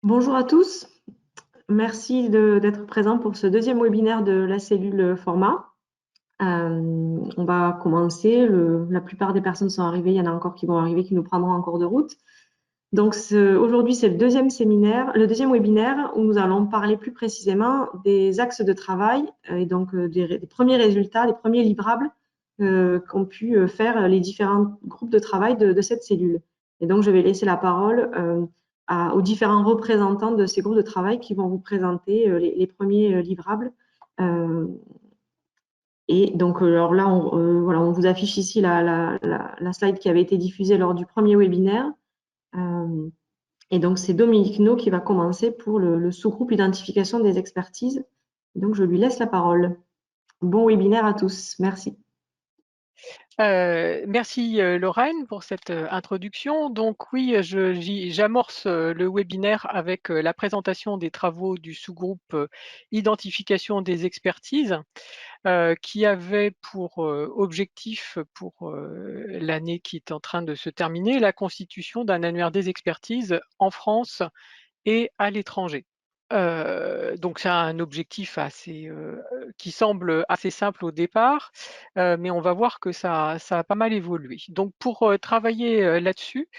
Bonjour à tous, merci d'être présents pour ce deuxième webinaire de la cellule format. On va commencer, la plupart des personnes sont arrivées, il y en a encore qui vont arriver, qui nous prendront en cours de route. Donc aujourd'hui, c'est le deuxième webinaire où nous allons parler plus précisément des axes de travail et donc des premiers résultats, des premiers livrables qu'ont pu faire les différents groupes de travail de cette cellule. Et donc, je vais laisser la parole aux différents représentants de ces groupes de travail qui vont vous présenter les premiers livrables. Et donc, alors là, voilà, on vous affiche ici la slide qui avait été diffusée lors du premier webinaire. Et donc, c'est Dominique No qui va commencer pour le sous-groupe identification des expertises. Donc, je lui laisse la parole. Bon webinaire à tous. Merci. Merci Lorraine pour cette introduction. Donc oui, j'amorce le webinaire avec la présentation des travaux du sous-groupe identification des expertises qui avait pour objectif pour l'année qui est en train de se terminer, la constitution d'un annuaire des expertises en France et à l'étranger. Donc c'est un objectif assez, qui semble assez simple au départ, mais on va voir que ça a pas mal évolué. Donc pour travailler là-dessus,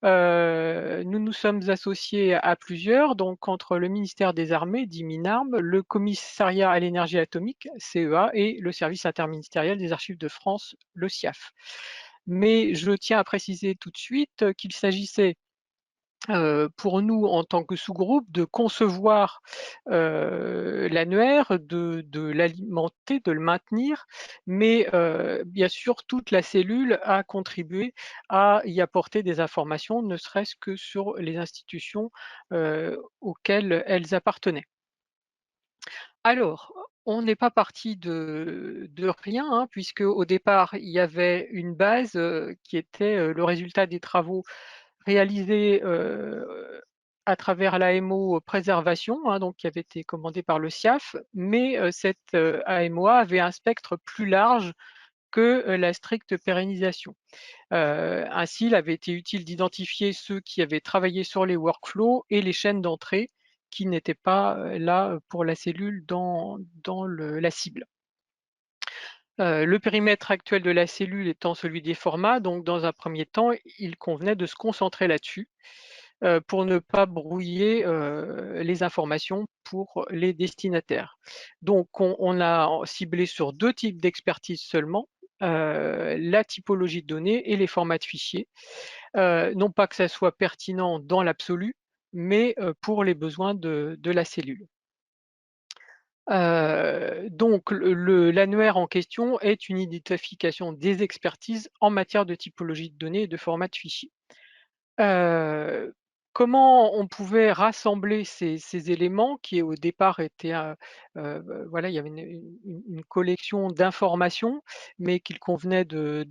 nous nous sommes associés à plusieurs, donc entre le ministère des Armées, dit MINARM, le Commissariat à l'énergie atomique, CEA, et le Service interministériel des Archives de France, le SIAF. Mais je tiens à préciser tout de suite qu'il s'agissait pour nous, en tant que sous-groupe, de concevoir l'annuaire, de l'alimenter, de le maintenir, mais bien sûr, toute la cellule a contribué à y apporter des informations, ne serait-ce que sur les institutions auxquelles elles appartenaient. Alors, on n'est pas parti de rien, hein, puisque au départ, il y avait une base qui était le résultat des travaux réalisé à travers l'AMO préservation, hein, donc qui avait été commandée par le SIAF, mais cette AMOA avait un spectre plus large que la stricte pérennisation. Ainsi, il avait été utile d'identifier ceux qui avaient travaillé sur les workflows et les chaînes d'entrée qui n'étaient pas là pour la cellule dans la cible. Le périmètre actuel de la cellule étant celui des formats, donc dans un premier temps, il convenait de se concentrer là-dessus pour ne pas brouiller les informations pour les destinataires. Donc on a ciblé sur 2 types d'expertise seulement, la typologie de données et les formats de fichiers. Non pas que ça soit pertinent dans l'absolu, mais pour les besoins de la cellule. Donc l'annuaire en question est une identification des expertises en matière de typologie de données et de format de fichiers. Comment on pouvait rassembler ces éléments qui au départ étaient, voilà, il y avait une collection d'informations, mais qu'il convenait de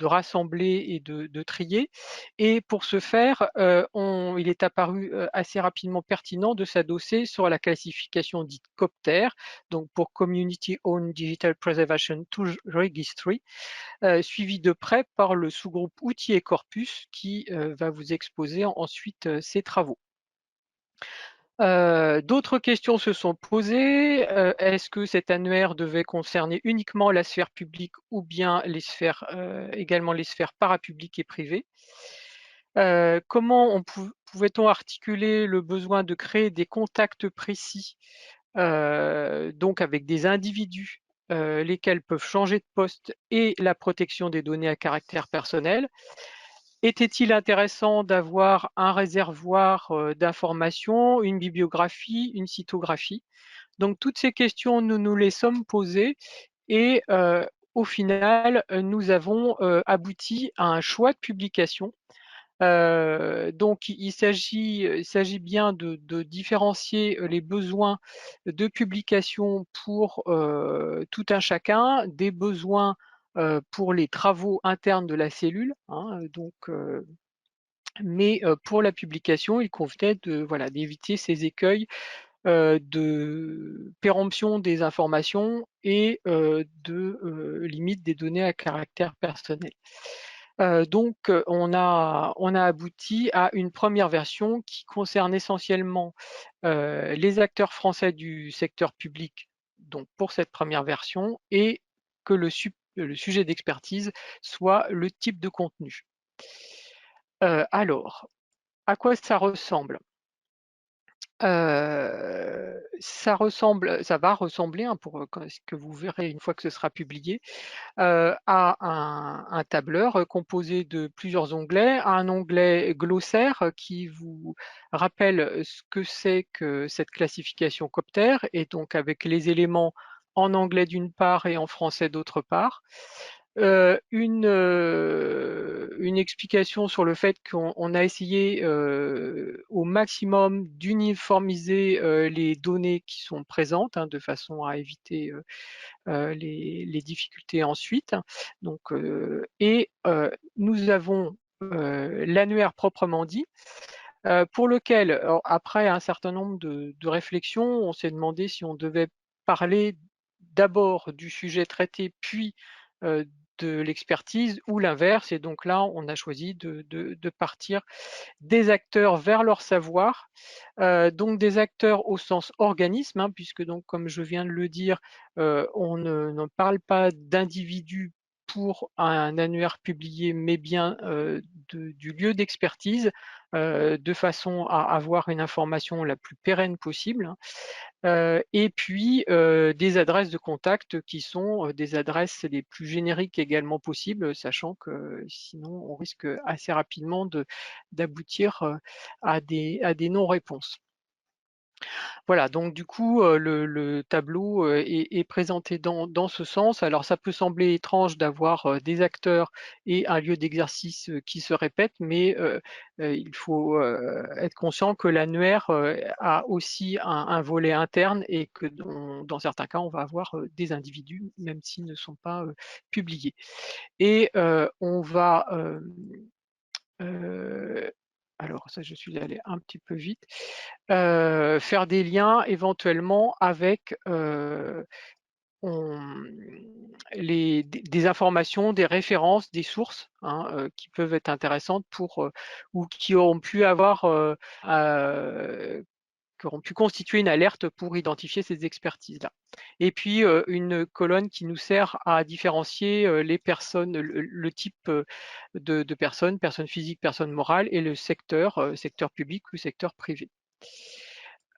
rassembler et de trier. Et pour ce faire, il est apparu assez rapidement pertinent de s'adosser sur la classification dite COPTER, donc pour Community Owned Digital Preservation Tool Registry, suivi de près par le sous-groupe outils et corpus qui va vous exposer ensuite ces travaux. D'autres questions se sont posées. Est-ce que cet annuaire devait concerner uniquement la sphère publique ou bien également les sphères parapubliques et privées? Comment pouvait-on articuler le besoin de créer des contacts précis, donc avec des individus lesquels peuvent changer de poste et la protection des données à caractère personnel? Était-il intéressant d'avoir un réservoir d'informations, une bibliographie, une cytographie? Donc toutes ces questions, nous nous les sommes posées et au final, nous avons abouti à un choix de publication. Donc il s'agit bien de différencier les besoins de publication pour tout un chacun, des besoins pour les travaux internes de la cellule, hein, donc, mais pour la publication, il convenait voilà, d'éviter ces écueils de péremption des informations et de limite des données à caractère personnel. Donc, on a abouti à une première version qui concerne essentiellement les acteurs français du secteur public, donc pour cette première version, et que le sujet d'expertise soit le type de contenu. Alors, à quoi ça ressemble? Ça va ressembler, hein, pour ce que vous verrez une fois que ce sera publié, à un tableur composé de plusieurs onglets, un onglet glossaire qui vous rappelle ce que c'est que cette classification Copter, et donc avec les éléments en anglais d'une part et en français d'autre part. Une explication sur le fait qu'on a essayé au maximum d'uniformiser les données qui sont présentes, hein, de façon à éviter les difficultés ensuite. Donc, nous avons l'annuaire proprement dit, pour lequel, alors, après un certain nombre de réflexions, on s'est demandé si on devait parler d'abord du sujet traité, puis de l'expertise, ou l'inverse. Et donc là, on a choisi de partir des acteurs vers leur savoir, donc des acteurs au sens organisme, hein, puisque donc, comme je viens de le dire, on ne parle pas d'individus pour un annuaire publié, mais bien du lieu d'expertise, de façon à avoir une information la plus pérenne possible, hein. Et puis des adresses de contact qui sont des adresses les plus génériques également possibles, sachant que sinon on risque assez rapidement d'aboutir à des non-réponses. Voilà, donc du coup, le tableau est présenté dans ce sens. Alors ça peut sembler étrange d'avoir des acteurs et un lieu d'exercice qui se répètent, mais il faut être conscient que l'annuaire a aussi un volet interne, et que dans certains cas, on va avoir des individus, même s'ils ne sont pas publiés. Et on va alors ça, je suis allé un petit peu vite, faire des liens éventuellement avec des informations, des références, des sources, hein, qui peuvent être intéressantes pour ou qui auront pu avoir qui auront pu constituer une alerte pour identifier ces expertises-là. Et puis une colonne qui nous sert à différencier les personnes, le type de personnes, personnes physiques, personnes morales, et le secteur, secteur public ou secteur privé.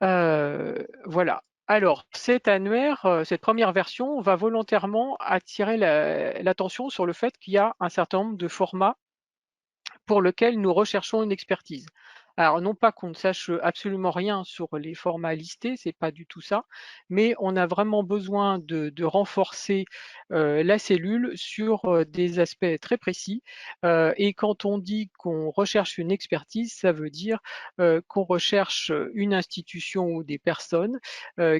Voilà. Alors, cet annuaire, cette première version va volontairement attirer l'attention sur le fait qu'il y a un certain nombre de formats pour lequel nous recherchons une expertise. Alors, non pas qu'on ne sache absolument rien sur les formats listés, c'est pas du tout ça, mais on a vraiment besoin de renforcer la cellule sur des aspects très précis. Et quand on dit qu'on recherche une expertise, ça veut dire qu'on recherche une institution ou des personnes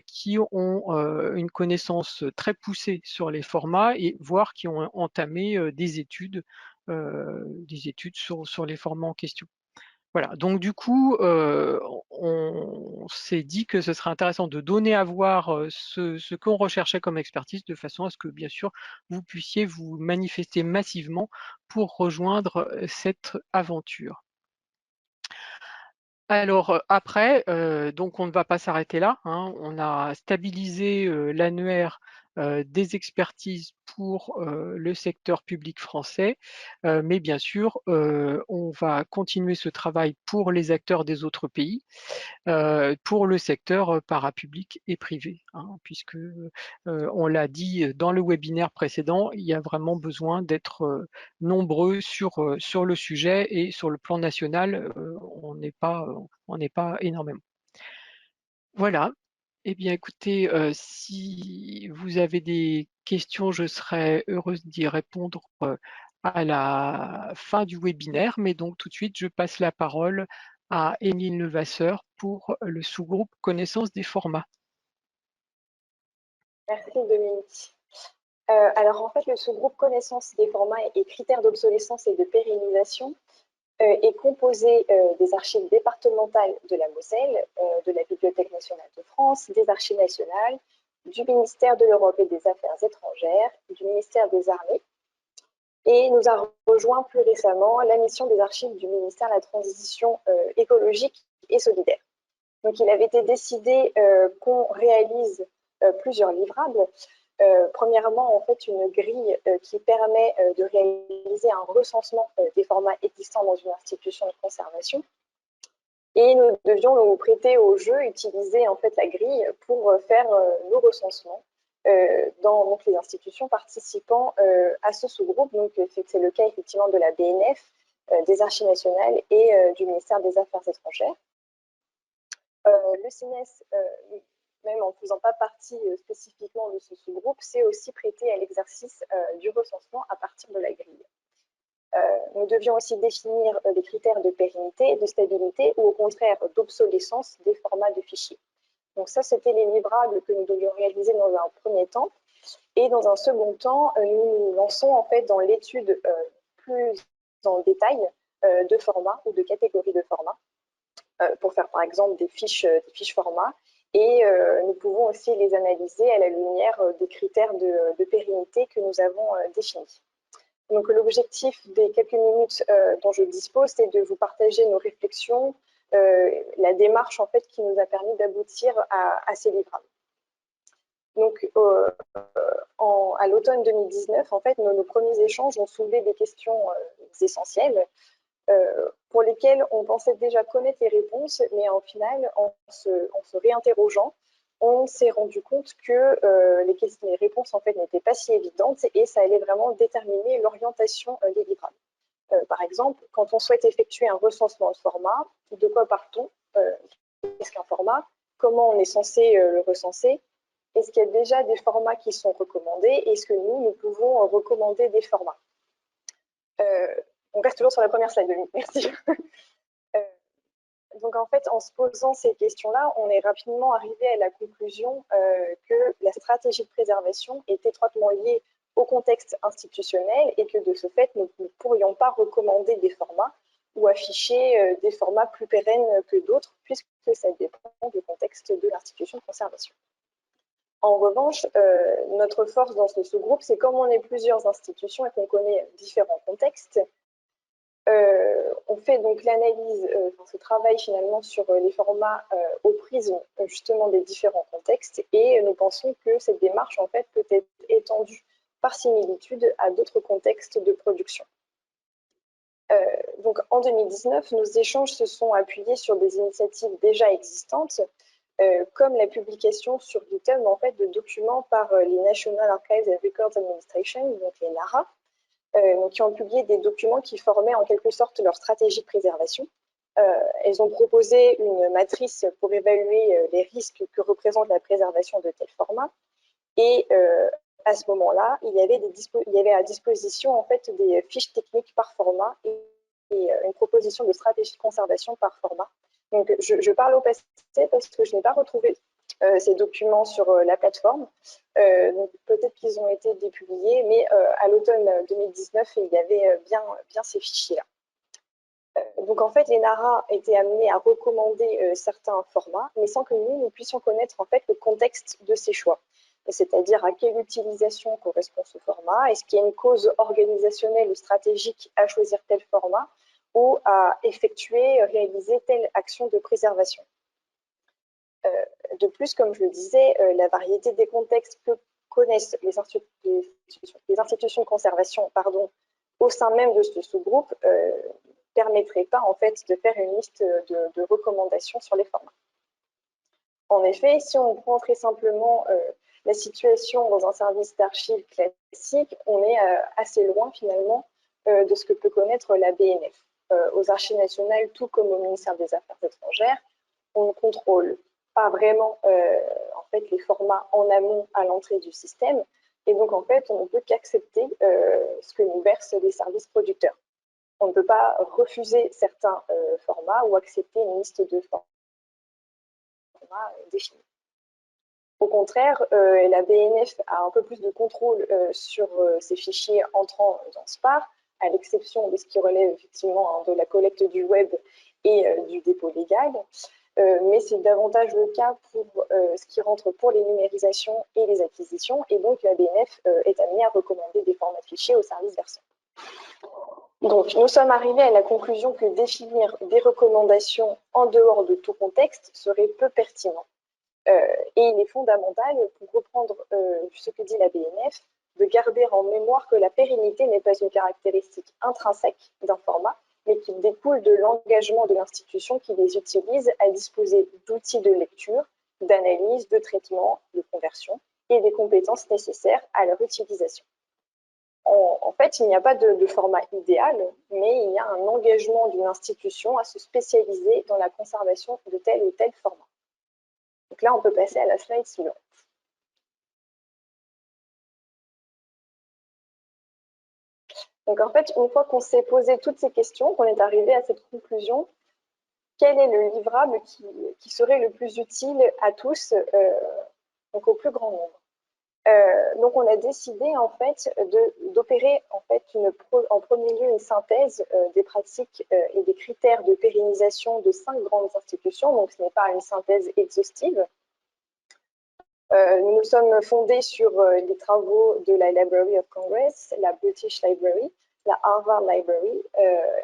qui ont une connaissance très poussée sur les formats, et voire qui ont entamé des études sur les formats en question. Voilà, donc du coup, on s'est dit que ce serait intéressant de donner à voir ce qu'on recherchait comme expertise, de façon à ce que, bien sûr, vous puissiez vous manifester massivement pour rejoindre cette aventure. Alors après, donc on ne va pas s'arrêter là, hein. On a stabilisé l'annuaire des expertises pour le secteur public français, mais bien sûr, on va continuer ce travail pour les acteurs des autres pays, pour le secteur parapublic et privé, hein, puisque on l'a dit dans le webinaire précédent, il y a vraiment besoin d'être nombreux sur le sujet, et sur le plan national, on n'est pas énormément. Voilà. Eh bien, écoutez, si vous avez des questions, je serais heureuse d'y répondre à la fin du webinaire. Mais donc, tout de suite, je passe la parole à Émile Levasseur pour le sous-groupe connaissance des formats. Merci Dominique. Alors en fait, le sous-groupe connaissance des formats et critères d'obsolescence et de pérennisation est composé des archives départementales de la Moselle, de la Bibliothèque nationale de France, des archives nationales, du ministère de l'Europe et des Affaires étrangères, du ministère des Armées, et nous a rejoint plus récemment la mission des archives du ministère de la Transition écologique et solidaire. Donc, il avait été décidé qu'on réalise plusieurs livrables. Premièrement, en fait, une grille qui permet de réaliser un recensement des formats existants dans une institution de conservation. Et nous devions nous prêter au jeu, utiliser en fait la grille pour faire nos recensements dans donc, les institutions participant à ce sous-groupe. Donc, c'est le cas effectivement de la BNF, des Archives nationales et du ministère des Affaires étrangères. Le CNES, même en ne faisant pas partie spécifiquement de ce sous-groupe, s'est aussi prêté à l'exercice du recensement à partir de la grille. Nous devions aussi définir des critères de pérennité, de stabilité ou au contraire d'obsolescence des formats de fichiers. Donc ça, c'était les livrables que nous devions réaliser dans un premier temps. Et dans un second temps, nous nous lançons en fait dans l'étude plus en détail de formats ou de catégories de formats pour faire par exemple des fiches formats. Et nous pouvons aussi les analyser à la lumière des critères de pérennité que nous avons définis. Donc l'objectif des quelques minutes dont je dispose, c'est de vous partager nos réflexions, la démarche en fait qui nous a permis d'aboutir à ces livrables. Donc à l'automne 2019, en fait, nos premiers échanges ont soulevé des questions essentielles pour lesquelles on pensait déjà connaître les réponses, mais en final, en se réinterrogeant, on s'est rendu compte que les réponses en fait n'étaient pas si évidentes et ça allait vraiment déterminer l'orientation des livrables. Par exemple, quand on souhaite effectuer un recensement de format, de quoi part-on? Qu'est-ce qu'un format? Comment on est censé le recenser? Est-ce qu'il y a déjà des formats qui sont recommandés? Est-ce que nous pouvons recommander des formats? On reste toujours sur la première slide, merci. Donc en fait, en se posant ces questions-là, on est rapidement arrivé à la conclusion que la stratégie de préservation est étroitement liée au contexte institutionnel et que de ce fait, nous ne pourrions pas recommander des formats ou afficher des formats plus pérennes que d'autres, puisque ça dépend du contexte de l'institution de conservation. En revanche, notre force dans ce sous-groupe, c'est comme on est plusieurs institutions et qu'on connaît différents contextes, on fait donc l'analyse, ce travail finalement sur les formats au prisme justement des différents contextes et nous pensons que cette démarche en fait peut être étendue par similitude à d'autres contextes de production. Donc en 2019, nos échanges se sont appuyés sur des initiatives déjà existantes comme la publication sur GitHub en fait de documents par les National Archives and Records Administration, donc les NARA, qui ont publié des documents qui formaient en quelque sorte leur stratégie de préservation. Elles ont proposé une matrice pour évaluer les risques que représente la préservation de tels formats. Et à ce moment-là, il y avait à disposition en fait des fiches techniques par format et une proposition de stratégie de conservation par format. Donc, je parle au passé parce que je n'ai pas retrouvé ces documents sur la plateforme. Donc peut-être qu'ils ont été dépubliés, mais à l'automne 2019, il y avait bien ces fichiers-là. Donc en fait, les NARA étaient amenés à recommander certains formats, mais sans que nous puissions connaître en fait le contexte de ces choix. C'est-à-dire à quelle utilisation correspond ce format, est-ce qu'il y a une cause organisationnelle ou stratégique à choisir tel format ou à réaliser telle action de préservation. De plus, comme je le disais, la variété des contextes que connaissent les institutions de conservation au sein même de ce sous-groupe permettrait pas en fait de faire une liste de recommandations sur les formats. En effet, si on prend très simplement la situation dans un service d'archives classique, on est assez loin finalement de ce que peut connaître la BNF. Aux Archives nationales, tout comme au ministère des Affaires étrangères, on ne contrôle pas vraiment en fait, les formats en amont à l'entrée du système. Et donc, en fait, on ne peut qu'accepter ce que nous versent les services producteurs. On ne peut pas refuser certains formats ou accepter une liste de formats définis. Au contraire, la BNF a un peu plus de contrôle sur ces fichiers entrant dans SPAR, à l'exception de ce qui relève effectivement de la collecte du web et du dépôt légal. Mais c'est davantage le cas pour ce qui rentre pour les numérisations et les acquisitions. Et donc, la BNF est amenée à recommander des formats de fichiers aux services versants. Donc, nous sommes arrivés à la conclusion que définir des recommandations en dehors de tout contexte serait peu pertinent. Et il est fondamental, pour reprendre ce que dit la BNF, de garder en mémoire que la pérennité n'est pas une caractéristique intrinsèque d'un format, mais qui découle de l'engagement de l'institution qui les utilise à disposer d'outils de lecture, d'analyse, de traitement, de conversion et des compétences nécessaires à leur utilisation. En fait, il n'y a pas de format idéal, mais il y a un engagement d'une institution à se spécialiser dans la conservation de tel ou tel format. Donc là, on peut passer à la slide suivante. Donc en fait, une fois qu'on s'est posé toutes ces questions, qu'on est arrivé à cette conclusion, quel est le livrable qui serait le plus utile à tous, donc au plus grand nombre? Donc on a décidé en fait d'opérer en fait en premier lieu une synthèse des pratiques et des critères de pérennisation de 5 grandes institutions. Donc ce n'est pas une synthèse exhaustive. Nous nous sommes fondés sur les travaux de la Library of Congress, la British Library, la Harvard Library,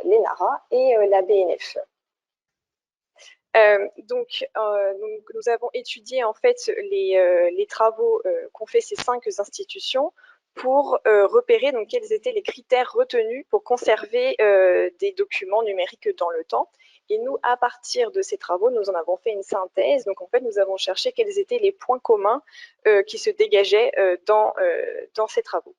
l'ENARA et la BNF. Donc, nous avons étudié en fait les travaux qu'ont fait ces 5 institutions pour repérer donc, quels étaient les critères retenus pour conserver des documents numériques dans le temps. Et nous, à partir de ces travaux, nous en avons fait une synthèse. Donc, en fait, nous avons cherché quels étaient les points communs qui se dégageaient dans ces travaux.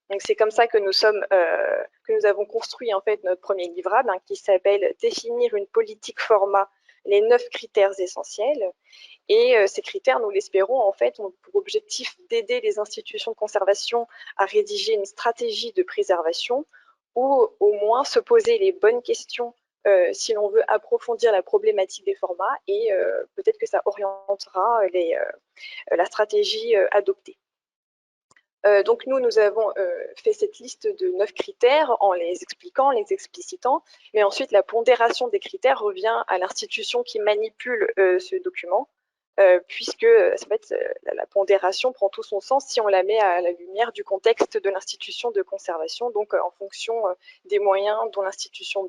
Donc, c'est comme ça que nous avons construit en fait notre premier livrable qui s'appelle « Définir une politique format, les 9 critères essentiels ». Et ces critères, nous l'espérons, en fait, ont pour objectif d'aider les institutions de conservation à rédiger une stratégie de préservation ou au moins se poser les bonnes questions si l'on veut approfondir la problématique des formats et peut-être que ça orientera la stratégie adoptée. Donc nous avons fait cette liste de 9 critères en les expliquant, les explicitant, mais ensuite la pondération des critères revient à l'institution qui manipule ce document, puisque en fait, la pondération prend tout son sens si on la met à la lumière du contexte de l'institution de conservation, donc en fonction des moyens dont l'institution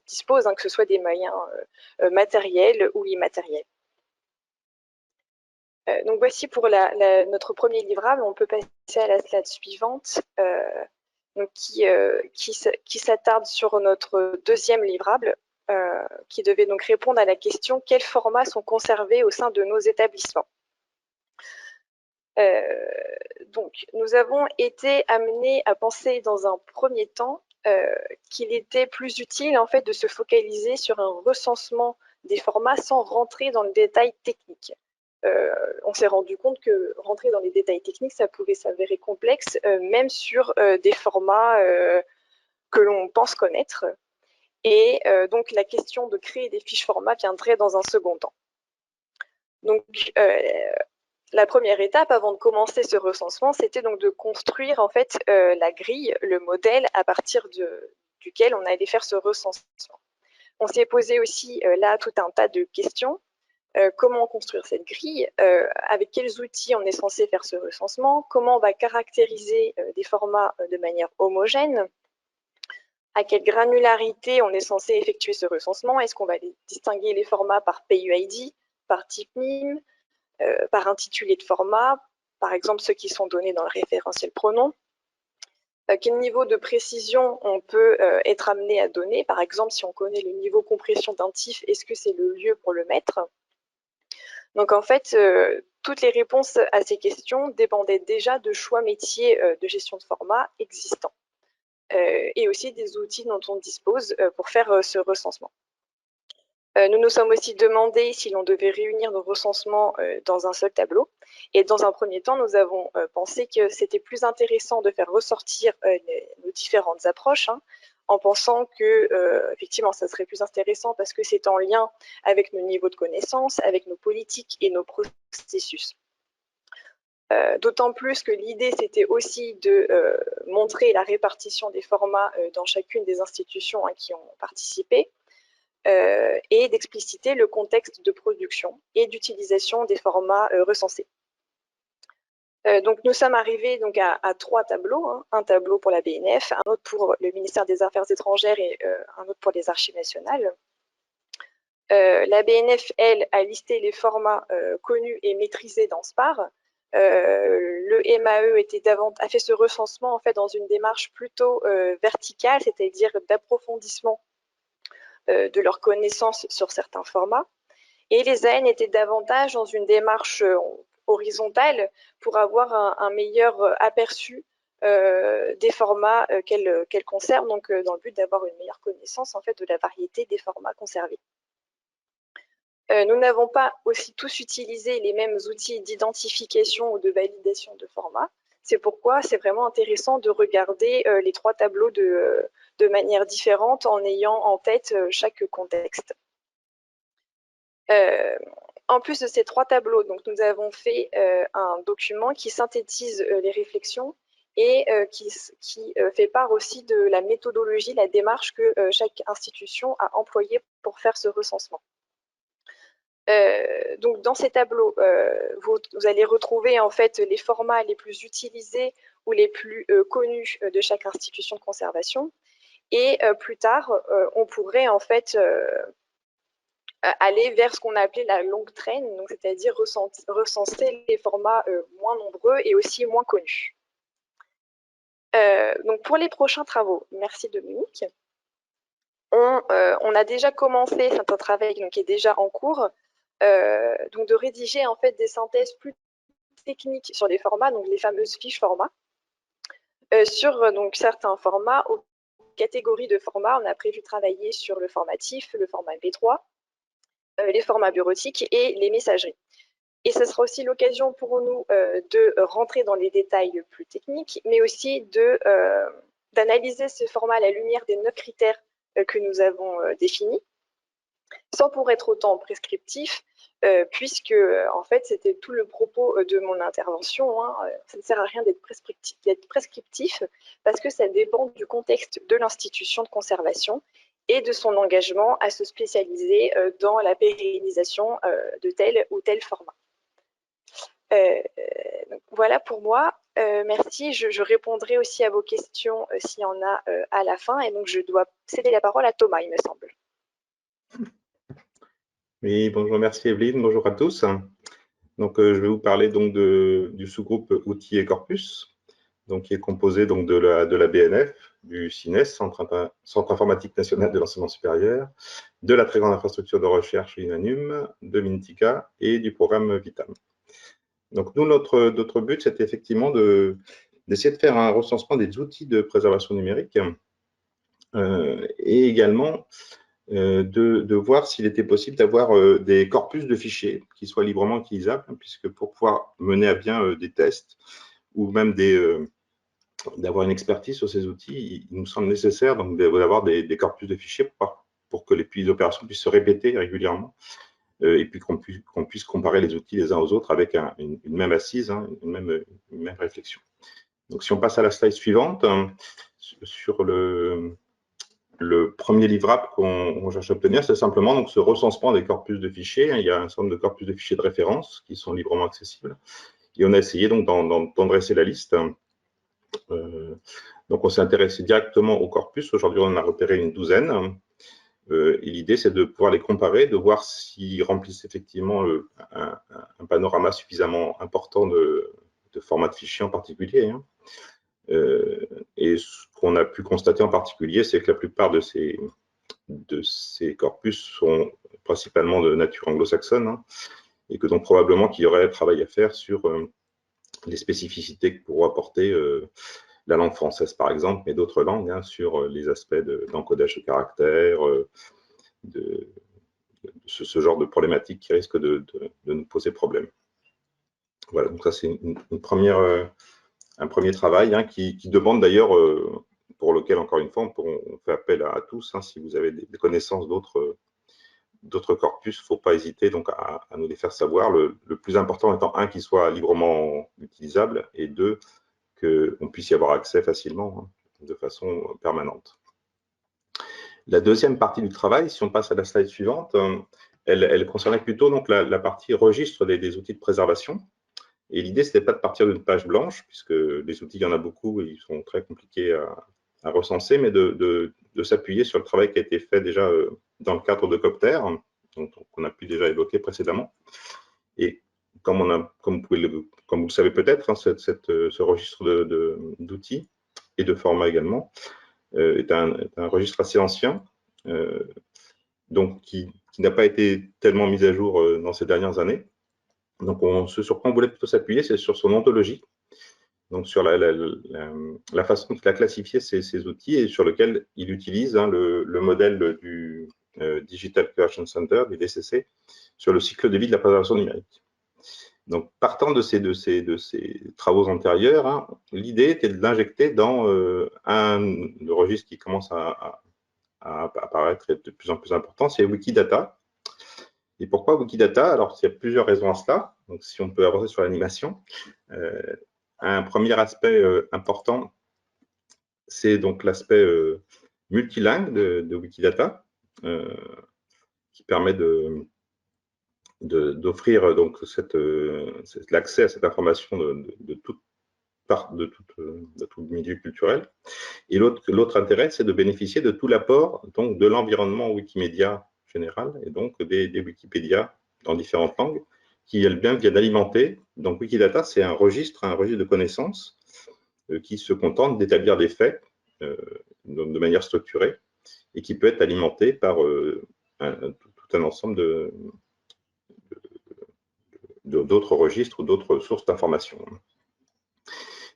dispose, que ce soit des moyens matériels ou immatériels. Donc voici pour notre premier livrable. On peut passer à la slide suivante, donc qui s'attarde sur notre deuxième livrable, qui devait donc répondre à la question « Quels formats sont conservés au sein de nos établissements ?» Donc nous avons été amenés à penser dans un premier temps qu'il était plus utile en fait de se focaliser sur un recensement des formats sans rentrer dans le détail technique. On s'est rendu compte que rentrer dans les détails techniques, ça pouvait s'avérer complexe, même sur des formats que l'on pense connaître. Et donc, la question de créer des fiches formats viendrait dans un second temps. Donc, la première étape avant de commencer ce recensement, c'était donc de construire en fait la grille, le modèle à partir duquel on allait faire ce recensement. On s'est posé aussi là tout un tas de questions. Comment construire cette grille, avec quels outils on est censé faire ce recensement, comment on va caractériser des formats de manière homogène, à quelle granularité on est censé effectuer ce recensement, est-ce qu'on va distinguer les formats par PUID, par type MIME, par intitulé de format, par exemple ceux qui sont donnés dans le référentiel pronom. Quel niveau de précision on peut être amené à donner, par exemple si on connaît le niveau compression d'un TIFF, est-ce que c'est le lieu pour le mettre? Donc en fait, toutes les réponses à ces questions dépendaient déjà de choix métiers de gestion de format existants et aussi des outils dont on dispose pour faire ce recensement. Nous nous sommes aussi demandé si l'on devait réunir nos recensements dans un seul tableau. Et dans un premier temps, nous avons pensé que c'était plus intéressant de faire ressortir nos différentes approches, en pensant que, effectivement, ça serait plus intéressant parce que c'est en lien avec nos niveaux de connaissances, avec nos politiques et nos processus. D'autant plus que l'idée, c'était aussi de montrer la répartition des formats dans chacune des institutions qui ont participé, et d'expliciter le contexte de production et d'utilisation des formats recensés. Donc nous sommes arrivés donc, à 3 tableaux, hein. Un tableau pour la BNF, un autre pour le ministère des Affaires étrangères et un autre pour les Archives nationales. La BNF, elle, a listé les formats connus et maîtrisés dans SPAR. Le MAE a fait ce recensement en fait dans une démarche plutôt verticale, c'est-à-dire d'approfondissement de leurs connaissances sur certains formats. Et les AN étaient davantage dans une démarche horizontale pour avoir un meilleur aperçu des formats qu'elles conservent, donc dans le but d'avoir une meilleure connaissance en fait de la variété des formats conservés. Nous n'avons pas aussi tous utilisé les mêmes outils d'identification ou de validation de format. C'est pourquoi c'est vraiment intéressant de regarder les 3 tableaux de manière différente en ayant en tête chaque contexte. En plus de ces 3 tableaux, donc, nous avons fait un document qui synthétise les réflexions et qui fait part aussi de la méthodologie, la démarche que chaque institution a employée pour faire ce recensement. Donc dans ces tableaux, vous allez retrouver en fait les formats les plus utilisés ou les plus connus de chaque institution de conservation. Et plus tard, on pourrait en fait aller vers ce qu'on a appelé la longue traîne, donc c'est-à-dire recenser les formats moins nombreux et aussi moins connus. Donc pour les prochains travaux, merci Dominique. On a déjà commencé, c'est un travail donc, qui est déjà en cours, donc de rédiger en fait des synthèses plus techniques sur les formats, donc les fameuses fiches formats. Sur donc certains formats, aux catégories de formats, on a prévu travailler sur le formatif, le format MP3, les formats bureautiques et les messageries. Et ce sera aussi l'occasion pour nous de rentrer dans les détails plus techniques, mais aussi d'analyser ce format à la lumière des 9 critères que nous avons définis, sans pour être autant prescriptif, puisque en fait c'était tout le propos de mon intervention. Hein. Ça ne sert à rien d'être prescriptif parce que ça dépend du contexte de l'institution de conservation et de son engagement à se spécialiser dans la pérennisation de tel ou tel format. Donc voilà pour moi. Merci. Je répondrai aussi à vos questions s'il y en a à la fin. Et donc je dois céder la parole à Thomas, il me semble. Oui, bonjour, merci Evelyne, bonjour à tous. Donc, je vais vous parler donc du sous-groupe outils et corpus, donc, qui est composé donc, de la BNF, du CINES, Centre informatique national de l'enseignement supérieur, de la très grande infrastructure de recherche INANUM, de Mintica et du programme VITAM. Donc, nous, notre but, c'est effectivement d'essayer de faire un recensement des outils de préservation numérique et également de voir s'il était possible d'avoir des corpus de fichiers qui soient librement utilisables, puisque pour pouvoir mener à bien des tests ou même d'avoir une expertise sur ces outils, il nous semble nécessaire d'avoir des corpus de fichiers pour que les opérations puissent se répéter régulièrement et puis qu'on puisse comparer les outils les uns aux autres avec une même assise, hein, une même réflexion. Donc, si on passe à la slide suivante, sur le premier livrable qu'on cherche à obtenir, c'est simplement donc, ce recensement des corpus de fichiers. Il y a un certain nombre de corpus de fichiers de référence qui sont librement accessibles. Et on a essayé donc d'en dresser la liste. Donc, on s'est intéressé directement aux corpus. Aujourd'hui, on en a repéré une douzaine. Et l'idée, c'est de pouvoir les comparer, de voir s'ils remplissent effectivement un panorama suffisamment important de format de fichiers en particulier. Hein. Et ce qu'on a pu constater en particulier, c'est que la plupart de ces corpus sont principalement de nature anglo-saxonne, hein, et que donc probablement qu'il y aurait un travail à faire sur les spécificités que pourra apporter la langue française, par exemple, mais d'autres langues, hein, sur les aspects d'encodage de caractères, de ce genre de problématiques qui risquent de nous poser problème. Voilà, donc ça c'est un premier travail hein, qui demande d'ailleurs, pour lequel, encore une fois, on fait appel à tous. Hein, si vous avez des connaissances d'autres corpus, il ne faut pas hésiter donc, à nous les faire savoir. Le plus important étant, un, qu'ils soient librement utilisables, et deux, qu'on puisse y avoir accès facilement, hein, de façon permanente. La deuxième partie du travail, si on passe à la slide suivante, elle concernait plutôt donc, la partie registre des outils de préservation. Et l'idée, ce n'était pas de partir d'une page blanche, puisque les outils, il y en a beaucoup et ils sont très compliqués à recenser, mais de s'appuyer sur le travail qui a été fait déjà dans le cadre de Copter, qu'on a pu déjà évoquer précédemment. Et comme vous le savez peut-être, hein, ce registre d'outils et de formats également est un registre assez ancien, donc qui n'a pas été tellement mis à jour dans ces dernières années. Donc, sur quoi on voulait plutôt s'appuyer, c'est sur son ontologie, donc sur la façon de classifier ces outils et sur lequel il utilise hein, le modèle du Digital Curation Center, du DCC, sur le cycle de vie de la préservation numérique. Donc, partant de ces travaux antérieurs, hein, l'idée était de l'injecter dans le registre qui commence à apparaître et de plus en plus important, c'est Wikidata. Et pourquoi Wikidata? Alors, il y a plusieurs raisons à cela. Donc, si on peut avancer sur l'animation, un premier aspect important, c'est donc l'aspect multilingue de Wikidata, qui permet d'offrir donc l'accès à cette information de tout milieu culturel. Et l'autre intérêt, c'est de bénéficier de tout l'apport donc de l'environnement Wikimédia général et donc des Wikipédia dans différentes langues qui elles-mêmes viennent alimenter. Donc Wikidata, c'est un registre de connaissances qui se contente d'établir des faits de manière structurée et qui peut être alimenté par tout un ensemble d'autres registres ou d'autres sources d'informations.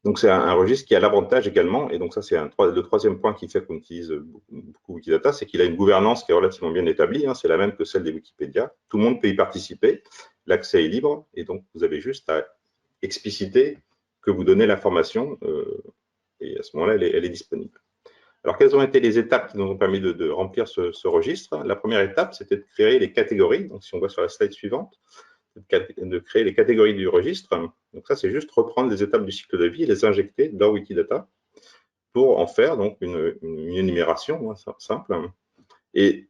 Donc, c'est un registre qui a l'avantage également, et donc ça, c'est le troisième point qui fait qu'on utilise beaucoup Wikidata, c'est qu'il a une gouvernance qui est relativement bien établie, hein, c'est la même que celle des Wikipédia. Tout le monde peut y participer, l'accès est libre, et donc vous avez juste à expliciter que vous donnez l'information, et à ce moment-là, elle est disponible. Alors, quelles ont été les étapes qui nous ont permis de remplir ce registre? La première étape, c'était de créer les catégories. Donc, si on voit sur la slide suivante, de créer les catégories du registre. Donc ça, c'est juste reprendre les étapes du cycle de vie et les injecter dans Wikidata pour en faire donc une énumération simple. Et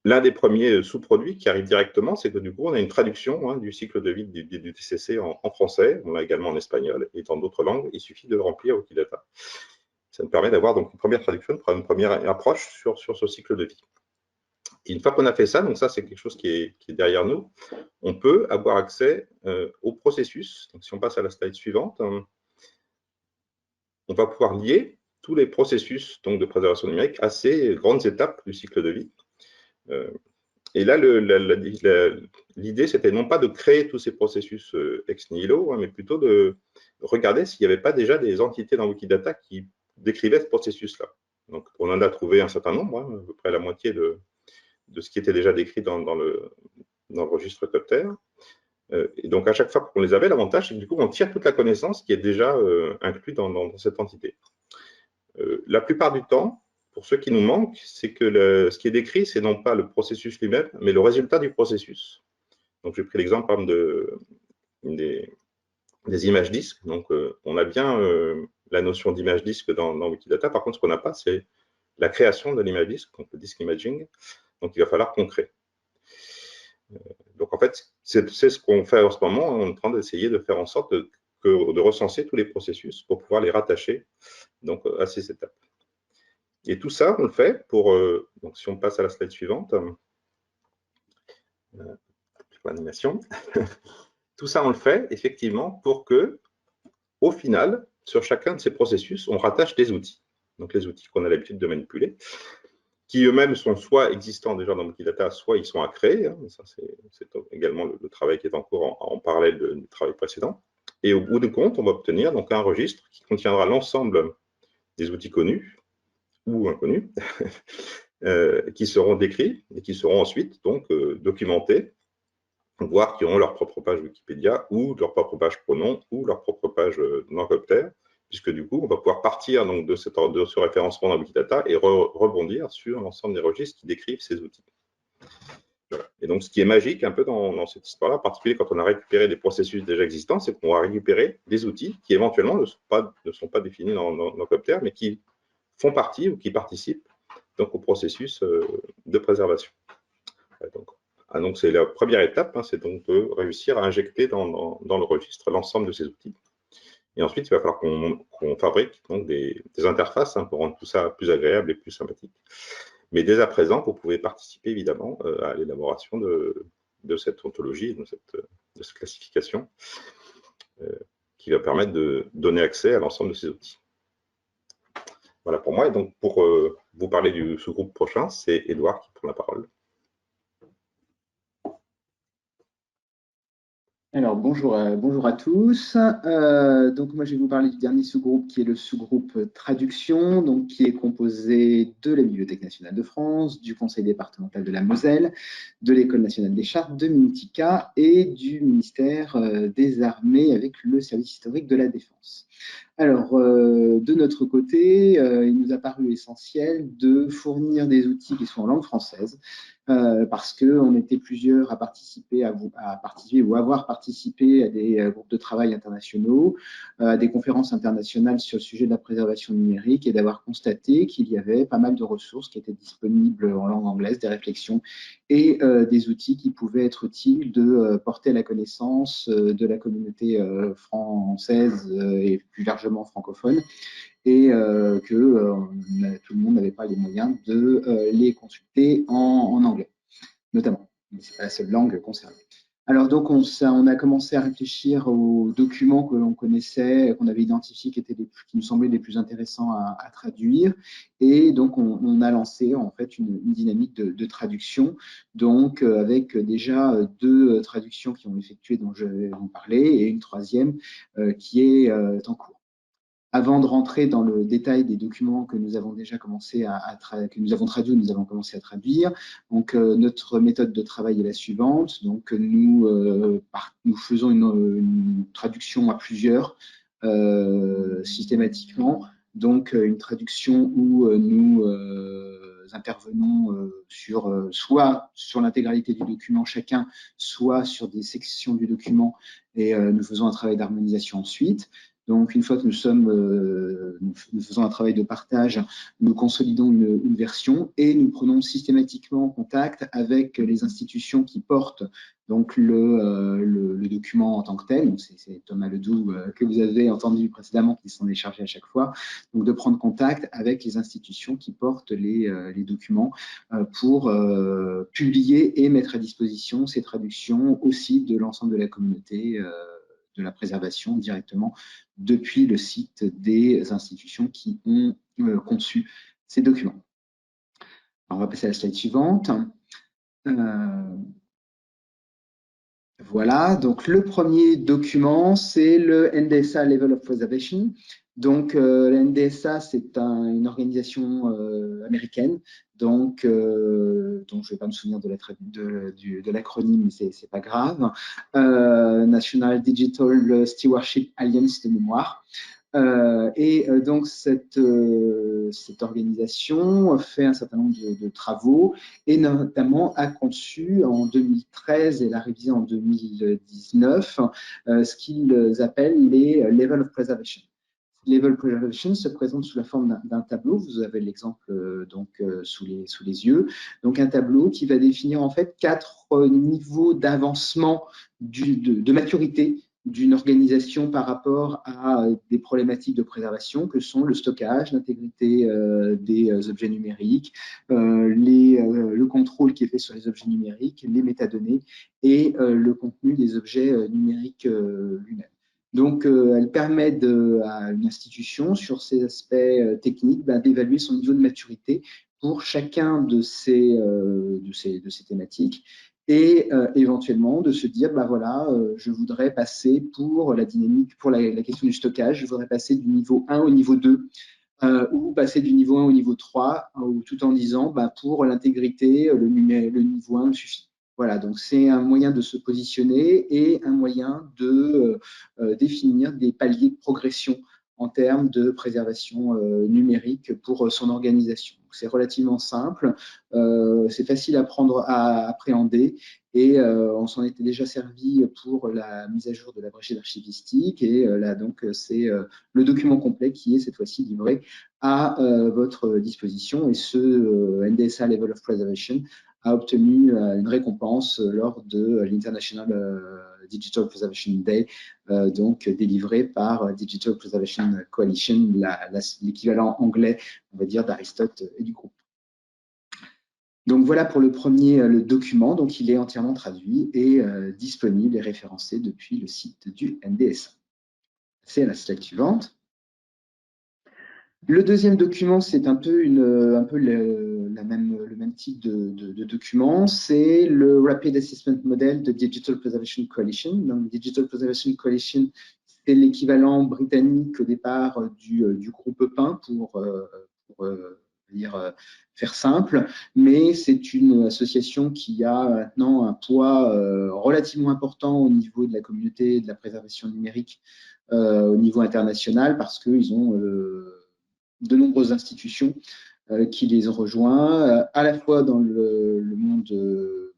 l'un des premiers sous-produits qui arrive directement, c'est que du coup, on a une traduction du cycle de vie du DCC en français, on l'a également en espagnol et dans d'autres langues. Il suffit de remplir Wikidata. Ça nous permet d'avoir donc une première traduction, une première approche sur ce cycle de vie. Et une fois qu'on a fait ça, donc ça c'est quelque chose qui est derrière nous, on peut avoir accès au processus. Donc si on passe à la slide suivante, on va pouvoir lier tous les processus donc, de préservation numérique à ces grandes étapes du cycle de vie. Et là, l'idée, c'était non pas de créer tous ces processus ex nihilo, hein, mais plutôt de regarder s'il n'y avait pas déjà des entités dans Wikidata qui décrivaient ce processus-là. Donc on en a trouvé un certain nombre, hein, à peu près la moitié de ce qui était déjà décrit dans le registre Copter. Et donc, à chaque fois qu'on les avait, l'avantage, c'est que du coup, on tire toute la connaissance qui est déjà inclue dans cette entité. La plupart du temps, pour ce qui nous manque, c'est que ce qui est décrit, c'est non pas le processus lui-même, mais le résultat du processus. Donc, j'ai pris l'exemple, par exemple, des images disques. Donc, on a bien la notion d'image disque dans Wikidata. Par contre, ce qu'on n'a pas, c'est la création de l'image disque, donc le disk imaging. Donc, il va falloir qu'on crée. Donc, en fait, c'est ce qu'on fait en ce moment. On est en train d'essayer de faire en sorte de recenser tous les processus pour pouvoir les rattacher donc, à ces étapes. Et tout ça, on le fait pour… donc, si on passe à la slide suivante, l'animation, tout ça, on le fait effectivement pour que, au final, sur chacun de ces processus, on rattache des outils. Donc, les outils qu'on a l'habitude de manipuler, qui eux-mêmes sont soit existants déjà dans Wikidata, soit ils sont à créer. Hein, ça, c'est également le travail qui est en cours en parallèle du travail précédent. Et au bout du compte, on va obtenir donc un registre qui contiendra l'ensemble des outils connus ou inconnus qui seront décrits et qui seront ensuite donc documentés, voire qui auront leur propre page Wikipédia ou leur propre page pronom ou leur propre page dans Copter, puisque du coup, on va pouvoir partir donc, de ce référencement dans Wikidata et rebondir sur l'ensemble des registres qui décrivent ces outils. Voilà. Et donc, ce qui est magique un peu dans cette histoire-là, en particulier quand on a récupéré des processus déjà existants, c'est qu'on va récupérer des outils qui éventuellement ne sont pas définis dans Copter, mais qui font partie ou qui participent donc, au processus de préservation. Donc, Donc, c'est la première étape, hein, c'est donc de réussir à injecter dans le registre l'ensemble de ces outils. Et ensuite, il va falloir qu'on fabrique donc des interfaces, hein, pour rendre tout ça plus agréable et plus sympathique. Mais dès à présent, vous pouvez participer évidemment à l'élaboration de cette ontologie, de cette classification, qui va permettre de donner accès à l'ensemble de ces outils. Voilà pour moi. Et donc, pour vous parler du sous-groupe prochain, c'est Édouard qui prend la parole. Alors, bonjour à tous. Donc, moi, je vais vous parler du dernier sous-groupe qui est le sous-groupe traduction, donc qui est composé de la Bibliothèque nationale de France, du Conseil départemental de la Moselle, de l'École nationale des chartes, de Minitica et du ministère des Armées avec le service historique de la Défense. Alors, de notre côté, il nous a paru essentiel de fournir des outils qui sont en langue française, parce qu'on était plusieurs à participer ou avoir participé à des groupes de travail internationaux, à des conférences internationales sur le sujet de la préservation numérique et d'avoir constaté qu'il y avait pas mal de ressources qui étaient disponibles en langue anglaise, des réflexions et des outils qui pouvaient être utiles de porter à la connaissance de la communauté française et plus largement francophone, et que tout le monde n'avait pas les moyens de les consulter en anglais, notamment. Mais ce n'est pas la seule langue concernée. Alors donc, on a commencé à réfléchir aux documents que l'on connaissait, qu'on avait identifiés, qui nous semblaient les plus intéressants à traduire. Et donc, on a lancé en fait une dynamique de traduction, donc avec déjà 2 traductions qui ont effectué, dont je vais vous parler, et une 3e qui est en cours. Avant de rentrer dans le détail des documents que nous avons déjà commencé que nous avons traduits, nous avons commencé à traduire. Donc, notre méthode de travail est la suivante. Donc, nous faisons une traduction à plusieurs systématiquement. Donc, une traduction où nous intervenons soit sur l'intégralité du document chacun, soit sur des sections du document, et nous faisons un travail d'harmonisation ensuite. Donc, une fois que nous faisons un travail de partage, nous consolidons une version et nous prenons systématiquement contact avec les institutions qui portent donc le document en tant que tel. C'est Thomas Ledoux que vous avez entendu précédemment qui s'en est chargé à chaque fois. Donc, de prendre contact avec les institutions qui portent les documents pour publier et mettre à disposition ces traductions aussi de l'ensemble de la communauté de la préservation directement depuis le site des institutions qui ont conçu ces documents. Alors, on va passer à la slide suivante. Voilà, donc le premier document, c'est le NDSA Level of Preservation. Donc, le NDSA, c'est une organisation américaine, donc je ne vais pas me souvenir de l'acronyme, mais ce n'est pas grave. National Digital Stewardship Alliance de mémoire. Donc, cette organisation fait un certain nombre de travaux et notamment a conçu en 2013 et l'a révisé en 2019 ce qu'ils appellent les Level of Preservation. Level of Preservation se présente sous la forme d'un tableau. Vous avez l'exemple sous les yeux. Donc, un tableau qui va définir en fait 4 niveaux d'avancement de maturité d'une organisation par rapport à des problématiques de préservation que sont le stockage, l'intégrité des objets numériques, le contrôle qui est fait sur les objets numériques, les métadonnées et le contenu des objets numériques lui-même. Donc, elle permet à une institution, sur ces aspects techniques, d'évaluer son niveau de maturité pour chacun de ces thématiques, et éventuellement de se dire, voilà, je voudrais passer pour la dynamique, pour la question du stockage, je voudrais passer du niveau 1 au niveau 2, ou passer du niveau 1 au niveau 3, tout en disant, pour l'intégrité, le niveau 1 me suffit. Voilà, donc c'est un moyen de se positionner et un moyen de définir des paliers de progression en termes de préservation numérique pour son organisation. C'est relativement simple, c'est facile à appréhender, et on s'en était déjà servi pour la mise à jour de l'abrégé d'archivistique, et là donc c'est le document complet qui est cette fois-ci livré à votre disposition, et ce NDSA Level of Preservation a obtenu une récompense lors de l'International Digital Preservation Day, donc délivré par Digital Preservation Coalition, l'équivalent anglais, on va dire, d'Aristote et du groupe. Donc voilà pour le premier, le document. Donc il est entièrement traduit et disponible et référencé depuis le site du NDSA. C'est la slide suivante. Le deuxième document, c'est un peu le même type de document. C'est le Rapid Assessment Model de Digital Preservation Coalition. Donc, Digital Preservation Coalition, c'est l'équivalent britannique au départ du groupe PIN pour faire simple, mais c'est une association qui a maintenant un poids relativement important au niveau de la communauté de la préservation numérique au niveau international parce qu'ils ont de nombreuses institutions qui les ont rejoints, à la fois dans le monde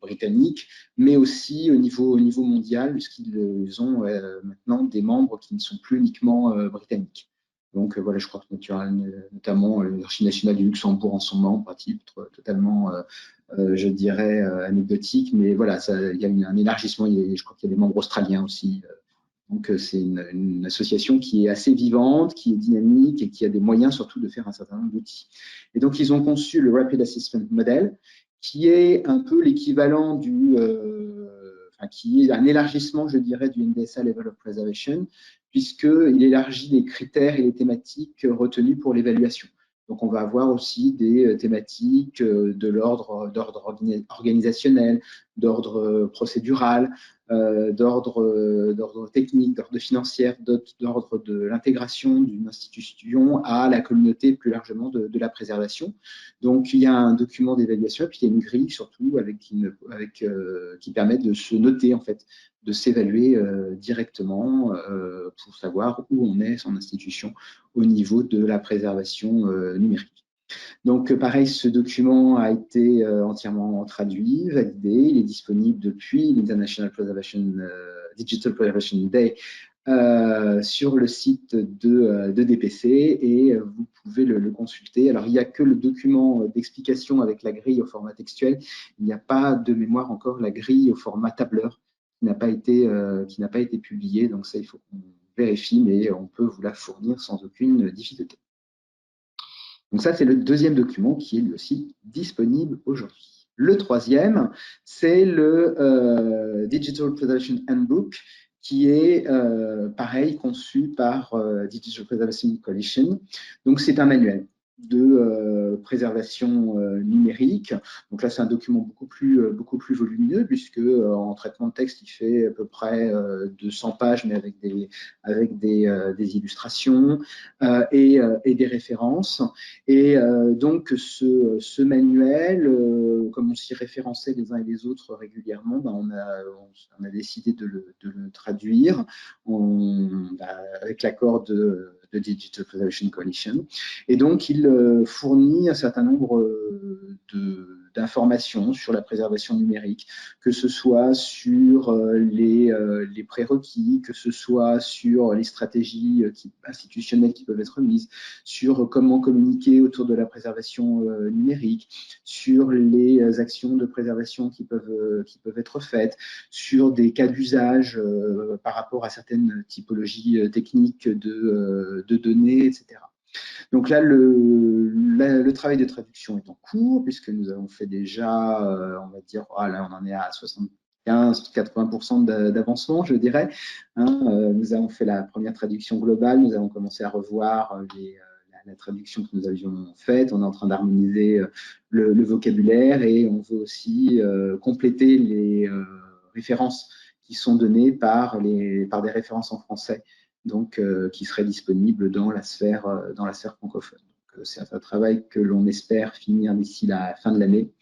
britannique, mais aussi au niveau mondial, puisqu'ils ont maintenant des membres qui ne sont plus uniquement britanniques. Donc voilà, je crois que notamment l'Archive nationale du Luxembourg en sont membres, à titre totalement, je dirais, anecdotique, mais voilà, il y a un élargissement, je crois qu'il y a des membres australiens aussi. Donc, c'est une association qui est assez vivante, qui est dynamique et qui a des moyens surtout de faire un certain nombre d'outils. Et donc, ils ont conçu le Rapid Assessment Model, qui est un peu l'équivalent qui est un élargissement, je dirais, du NDSA Level of Preservation, puisqu'il élargit les critères et les thématiques retenues pour l'évaluation. Donc, on va avoir aussi des thématiques d'ordre organisationnel, d'ordre procédural, d'ordre technique, d'ordre financier, d'ordre de l'intégration d'une institution à la communauté plus largement de la préservation. Donc, il y a un document d'évaluation et puis il y a une grille surtout qui permet de se noter, en fait, de s'évaluer directement pour savoir où on est son institution au niveau de la préservation numérique. Donc, pareil, ce document a été entièrement traduit, validé. Il est disponible depuis l'International Digital Preservation Day sur le site de DPC et vous pouvez le consulter. Alors, il n'y a que le document d'explication avec la grille au format textuel. Il n'y a pas de mémoire encore la grille au format tableur qui n'a pas été publiée. Donc, ça, il faut qu'on vérifie, mais on peut vous la fournir sans aucune difficulté. Donc ça, c'est le deuxième document qui est lui aussi disponible aujourd'hui. Le troisième, c'est le Digital Preservation Handbook, qui est pareil, conçu par Digital Preservation Coalition. Donc c'est un manuel de préservation numérique. Donc là, c'est un document beaucoup plus volumineux, puisque en traitement de texte, il fait à peu près 200 pages, mais avec des illustrations et des références. Et donc, ce manuel, comme on s'y référençait les uns et les autres régulièrement, on a décidé de le traduire avec l'accord de Digital Preservation Coalition. Et donc, il fournit un certain nombre d'informations sur la préservation numérique, que ce soit sur les prérequis, que ce soit sur les stratégies institutionnelles qui peuvent être mises, sur comment communiquer autour de la préservation numérique, sur les actions de préservation qui peuvent être faites, sur des cas d'usage par rapport à certaines typologies techniques de données, etc. Donc là, le travail de traduction est en cours, puisque nous avons fait déjà, on va dire, là on en est à 75-80% d'avancement, je dirais. Nous avons fait la première traduction globale, nous avons commencé à revoir la traduction que nous avions faite, on est en train d'harmoniser le vocabulaire et on veut aussi compléter les références qui sont données par des références en français, donc qui seraient disponibles dans la sphère francophone. C'est un travail que l'on espère finir d'ici la fin de l'année,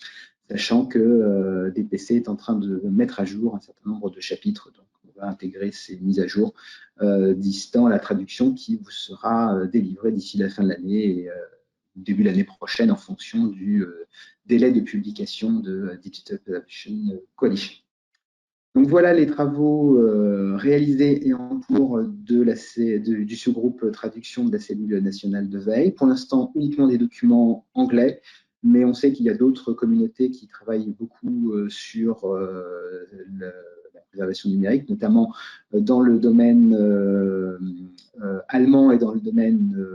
sachant que DPC est en train de mettre à jour un certain nombre de chapitres. Donc, on va intégrer ces mises à jour distant la traduction qui vous sera délivrée d'ici la fin de l'année et début de l'année prochaine en fonction du délai de publication de Digital Preservation Coalition. Donc voilà les travaux réalisés et en cours du sous-groupe traduction de la cellule nationale de veille. Pour l'instant, uniquement des documents anglais. mais on sait qu'il y a d'autres communautés qui travaillent beaucoup sur la préservation numérique, notamment dans le domaine allemand et dans le domaine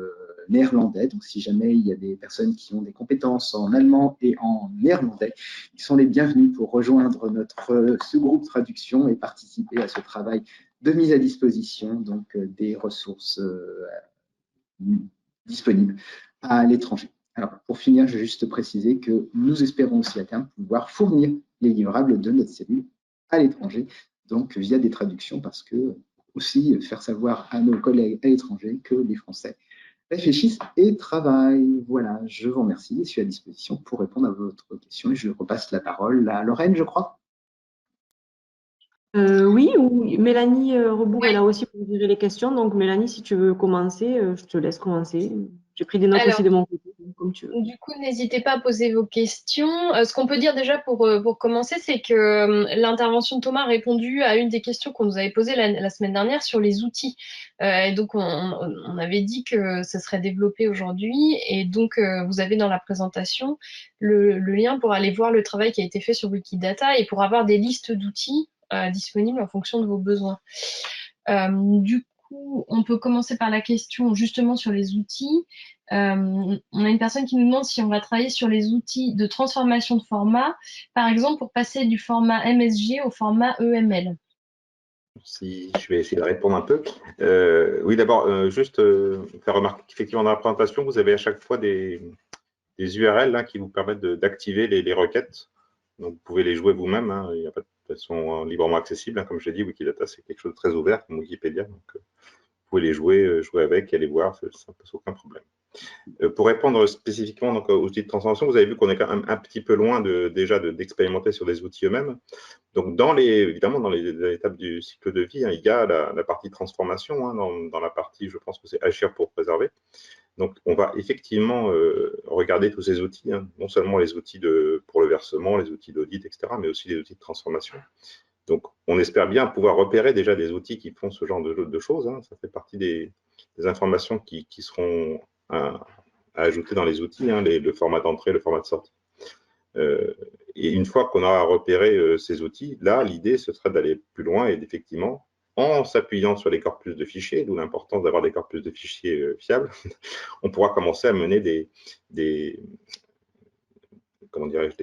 néerlandais. Donc, si jamais il y a des personnes qui ont des compétences en allemand et en néerlandais, ils sont les bienvenus pour rejoindre notre sous-groupe traduction et participer à ce travail de mise à disposition donc, des ressources disponibles à l'étranger. Alors, pour finir, je vais juste préciser que nous espérons aussi à terme pouvoir fournir les livrables de notre cellule à l'étranger, donc via des traductions, parce que aussi faire savoir à nos collègues à l'étranger que les Français réfléchissent et travaillent. Voilà, je vous remercie et suis à disposition pour répondre à votre question. Et je repasse la parole à Lorraine, je crois. Oui, ou Mélanie Rebourg est Oui. là aussi pour gérer les questions. Donc, Mélanie, si tu veux commencer, je te laisse commencer. J'ai pris des notes Alors, aussi de mon côté, donc comme tu veux. du coup, n'hésitez pas à poser vos questions. Ce qu'on peut dire déjà pour commencer, c'est que l'intervention de Thomas a répondu à une des questions qu'on nous avait posées la semaine dernière sur les outils. Et donc, on avait dit que ça serait développé aujourd'hui. Et donc, vous avez dans la présentation le lien pour aller voir le travail qui a été fait sur Wikidata et pour avoir des listes d'outils disponibles en fonction de vos besoins. Du coup, on peut commencer par la question justement sur les outils. On a une personne qui nous demande si on va travailler sur les outils de transformation de format, par exemple pour passer du format MSG au format EML. Si je vais essayer de répondre un peu. Oui, d'abord, juste faire remarquer qu'effectivement, dans la présentation, vous avez à chaque fois des URL là, qui vous permettent d'activer les requêtes. Donc, vous pouvez les jouer vous-même. Hein. Il y a pas de façon librement accessible. Hein. Comme je l'ai dit, Wikidata, c'est quelque chose de très ouvert, comme Wikipédia. Donc, vous pouvez les jouer avec et les voir, ça ne pose aucun problème. Pour répondre spécifiquement donc, aux outils de transformation, vous avez vu qu'on est quand même un petit peu loin déjà d'expérimenter sur des outils eux-mêmes. Donc, évidemment, dans les étapes du cycle de vie, hein, il y a la partie transformation, hein, dans la partie, je pense que c'est agir pour préserver. Donc, on va effectivement regarder tous ces outils, hein, non seulement les outils pour le versement, les outils d'audit, etc., mais aussi les outils de transformation. Donc, on espère bien pouvoir repérer déjà des outils qui font ce genre de choses. Hein. Ça fait partie des informations qui seront à ajouter dans les outils, hein, le format d'entrée, le format de sortie. Et une fois qu'on aura repéré ces outils, là, l'idée, ce serait d'aller plus loin et d'effectivement, en s'appuyant sur les corpus de fichiers, d'où l'importance d'avoir des corpus de fichiers fiables, on pourra commencer à mener comment dirais-je,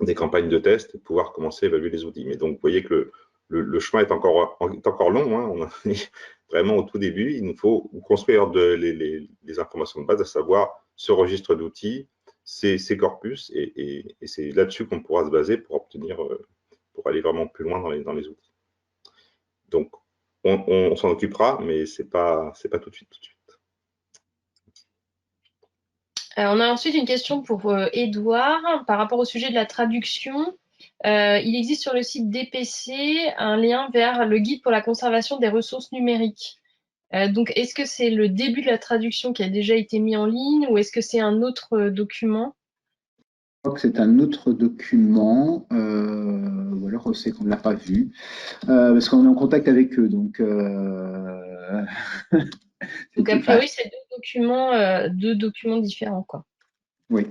des campagnes de test et pouvoir commencer à évaluer les outils. Mais donc, vous voyez que le chemin est encore long. Hein. On est vraiment au tout début. Il nous faut construire les informations de base, à savoir ce registre d'outils, ces corpus, et c'est là-dessus qu'on pourra se baser pour aller vraiment plus loin dans les outils. Donc, on s'en occupera, mais c'est pas tout de suite. On a ensuite une question pour Edouard par rapport au sujet de la traduction. Il existe sur le site DPC un lien vers le guide pour la conservation des ressources numériques. Donc, est-ce que c'est le début de la traduction qui a déjà été mis en ligne ou est-ce que c'est un autre document? Je crois que c'est un autre document, ou alors c'est qu'on ne l'a pas vu, parce qu'on est en contact avec eux. Donc, donc a priori, c'est deux documents différents, quoi. Oui.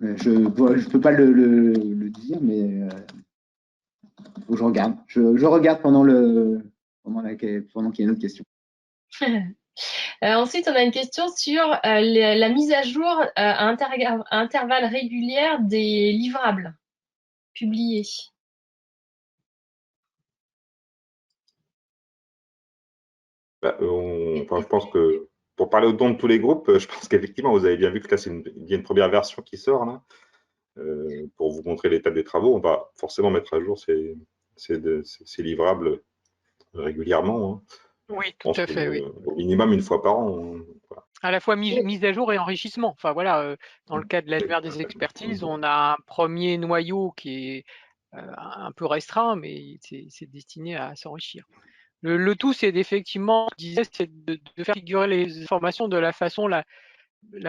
Je ne peux pas le dire, mais faut que je regarde. Je regarde pendant qu'il y a une autre question. Ensuite, on a une question sur la mise à jour à intervalles réguliers des livrables publiés. Je pense que pour parler au don de tous les groupes, je pense qu'effectivement, vous avez bien vu que là, il y a une première version qui sort. Là. Pour vous montrer l'état des travaux, on va forcément mettre à jour ces livrables régulièrement. Hein. Oui, tout à fait, oui. Au minimum une fois par an. Hein. Voilà. À la fois mise à jour et enrichissement. Enfin voilà, dans le cas de l'annuaire des expertises, on a un premier noyau qui est un peu restreint, mais c'est destiné à s'enrichir. Le tout, c'est d'effectivement, je disais, c'est de faire figurer les informations de la façon la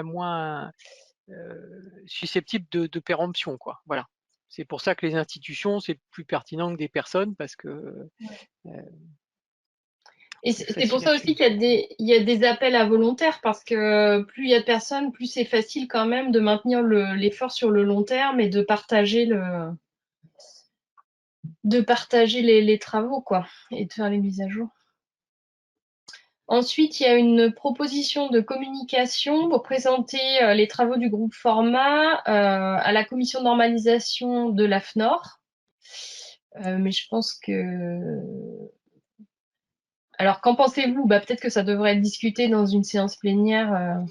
moins susceptible de péremption, quoi. Voilà. C'est pour ça que les institutions, c'est plus pertinent que des personnes, parce que Et c'est pour ça aussi qu'il y a des appels à volontaires, parce que plus il y a de personnes, plus c'est facile quand même de maintenir l'effort sur le long terme et de partager les travaux, quoi, et de faire les mises à jour. Ensuite, il y a une proposition de communication pour présenter les travaux du groupe Format à la commission de normalisation de l'AFNOR. Mais je pense que... Alors, qu'en pensez-vous? Peut-être que ça devrait être discuté dans une séance plénière.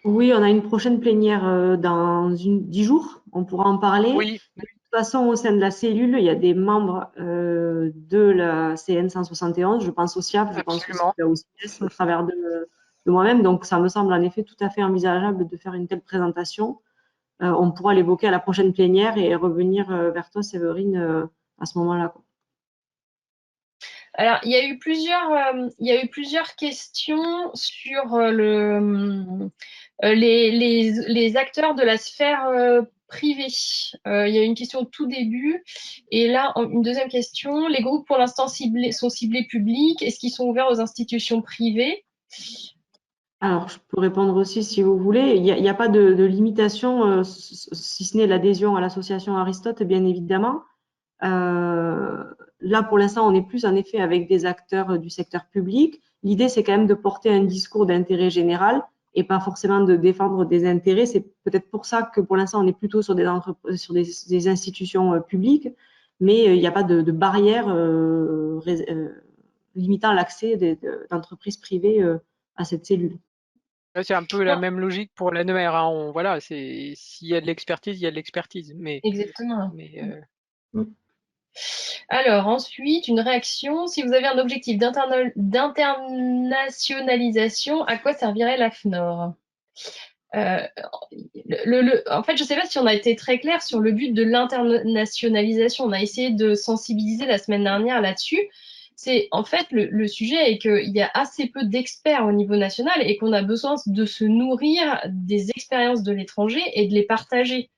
Oui, on a une prochaine plénière dans 10 jours. On pourra en parler. Oui. De toute façon, au sein de la cellule, il y a des membres de la CN 171. Je pense au SIAP, je pense aussi au CIS au travers de moi-même. Donc, ça me semble en effet tout à fait envisageable de faire une telle présentation. On pourra l'évoquer à la prochaine plénière et revenir vers toi, Séverine, à ce moment-là. Alors, il y a eu plusieurs questions sur les acteurs de la sphère privée. Il y a une question au tout début. Et là, une deuxième question. Les groupes, pour l'instant, sont ciblés publics. Est-ce qu'ils sont ouverts aux institutions privées? Alors, je peux répondre aussi si vous voulez. Il n'y a pas de limitation, si ce n'est l'adhésion à l'association Aristote, bien évidemment. Là, pour l'instant, on est plus en effet avec des acteurs du secteur public. L'idée, c'est quand même de porter un discours d'intérêt général et pas forcément de défendre des intérêts. C'est peut-être pour ça que pour l'instant, on est plutôt sur des institutions publiques, mais il n'y a pas de barrière limitant l'accès d'entreprises privées à cette cellule. C'est un peu la même logique pour l'ANER. Hein. Voilà, s'il y a de l'expertise, il y a de l'expertise. Exactement. Mais, Alors ensuite, une réaction. Si vous avez un objectif d'internationalisation, à quoi servirait l'AFNOR? En fait, je ne sais pas si on a été très clair sur le but de l'internationalisation. On a essayé de sensibiliser la semaine dernière là-dessus. En fait, le sujet est qu'il y a assez peu d'experts au niveau national et qu'on a besoin de se nourrir des expériences de l'étranger et de les partager.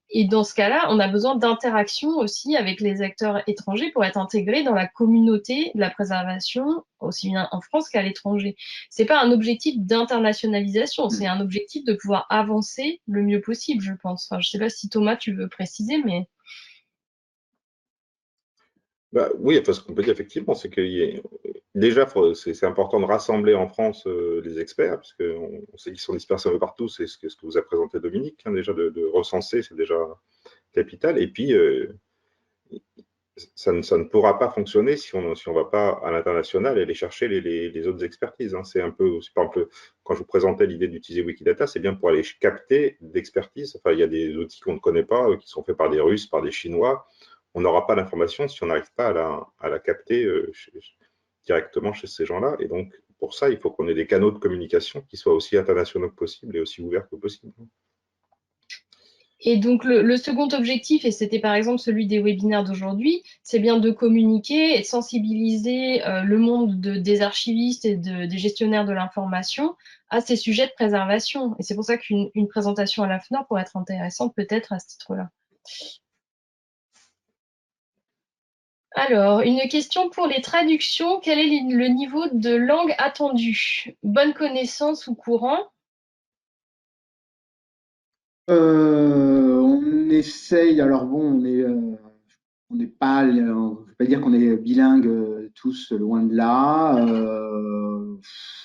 Et dans ce cas-là, on a besoin d'interaction aussi avec les acteurs étrangers pour être intégrés dans la communauté de la préservation, aussi bien en France qu'à l'étranger. C'est pas un objectif d'internationalisation, c'est un objectif de pouvoir avancer le mieux possible, je pense. Enfin, je sais pas si Thomas, tu veux préciser, mais... Oui, enfin, ce qu'on peut dire effectivement, c'est que déjà, c'est important de rassembler en France les experts, parce qu'on sait qu'ils sont dispersés un peu partout, c'est ce que vous a présenté Dominique, hein, déjà de recenser, c'est déjà capital. Et puis, ça ne pourra pas fonctionner si on ne va pas à l'international et aller chercher les autres expertises. Hein. C'est un peu, par exemple, quand je vous présentais l'idée d'utiliser Wikidata, c'est bien pour aller capter d'expertise. Enfin, il y a des outils qu'on ne connaît pas, qui sont faits par des Russes, par des Chinois. On n'aura pas l'information si on n'arrive pas à la capter directement chez ces gens-là. Et donc, pour ça, il faut qu'on ait des canaux de communication qui soient aussi internationaux que possible et aussi ouverts que possible. Et donc, le second objectif, et c'était par exemple celui des webinaires d'aujourd'hui, c'est bien de communiquer et de sensibiliser le monde des archivistes et des gestionnaires de l'information à ces sujets de préservation. Et c'est pour ça qu'une présentation à l'AFNOR pourrait être intéressante peut-être à ce titre-là. Alors, une question pour les traductions. Quel est le niveau de langue attendu? Bonne connaissance ou courant? On essaye, alors bon, on n'est pas, on ne peut pas dire qu'on est bilingue tous, loin de là.